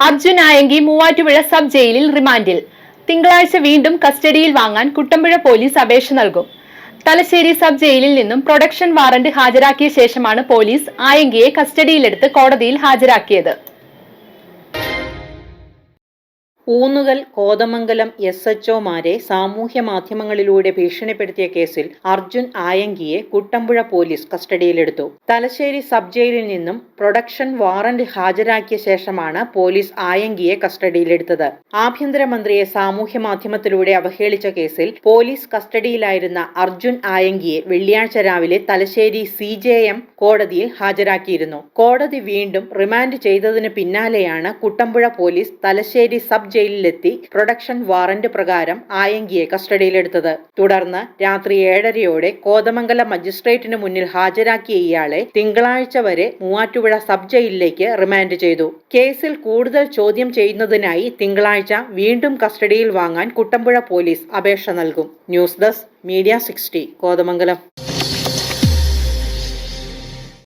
Arjun Ayanki Muvattupuzha sub ജയിലിൽ റിമാൻഡിൽ. തിങ്കളാഴ്ച വീണ്ടും കസ്റ്റഡിയിൽ വാങ്ങാൻ കുട്ടമ്പുഴ പോലീസ് അപേക്ഷ നൽകും. തലശ്ശേരി സബ് ജയിലിൽ നിന്നും പ്രൊഡക്ഷൻ വാറന്റ് ഹാജരാക്കിയ ശേഷമാണ് പോലീസ് ആയങ്കിയെ കസ്റ്റഡിയിലെടുത്ത് കോടതിയിൽ ഹാജരാക്കിയത്. ഊന്നുകൽ കോതമംഗലം SHOമാരെ സാമൂഹ്യ മാധ്യമങ്ങളിലൂടെ ഭീഷണിപ്പെടുത്തിയ കേസിൽ അർജുൻ ആയങ്കിയെ കുട്ടമ്പുഴ പോലീസ് കസ്റ്റഡിയിലെടുത്തു. തലശ്ശേരി സബ് ജയിലിൽ നിന്നും പ്രൊഡക്ഷൻ വാറന്റ് ഹാജരാക്കിയ ശേഷമാണ് പോലീസ് ആയങ്കിയെ കസ്റ്റഡിയിലെടുത്തത്. ആഭ്യന്തരമന്ത്രിയെ സാമൂഹ്യ മാധ്യമത്തിലൂടെ അവഹേളിച്ച കേസിൽ പോലീസ് കസ്റ്റഡിയിലായിരുന്ന അർജുൻ ആയങ്കിയെ വെള്ളിയാഴ്ച രാവിലെ തലശ്ശേരി CJM കോടതിയിൽ ഹാജരാക്കിയിരുന്നു. കോടതി വീണ്ടും റിമാൻഡ് ചെയ്തതിന് പിന്നാലെയാണ് കുട്ടമ്പുഴ പോലീസ് തലശ്ശേരി സബ് ജയിലിലെത്തി പ്രൊഡക്ഷൻ വാറന്റ് പ്രകാരം ആയങ്കിയെ കസ്റ്റഡിയിലെടുത്തത്. തുടർന്ന് രാത്രി 7:30 കോതമംഗലം മജിസ്ട്രേറ്റിന് മുന്നിൽ ഹാജരാക്കിയ ഇയാളെ തിങ്കളാഴ്ച വരെ മൂവാറ്റുപുഴ സബ് ജയിലിലേക്ക് റിമാൻഡ് ചെയ്തു. കേസിൽ കൂടുതൽ ചോദ്യം ചെയ്യുന്നതിനായി തിങ്കളാഴ്ച വീണ്ടും കസ്റ്റഡിയിൽ വാങ്ങാൻ കുട്ടമ്പുഴ പോലീസ് അപേക്ഷ നൽകും. News desk media 60 Kothamangalam.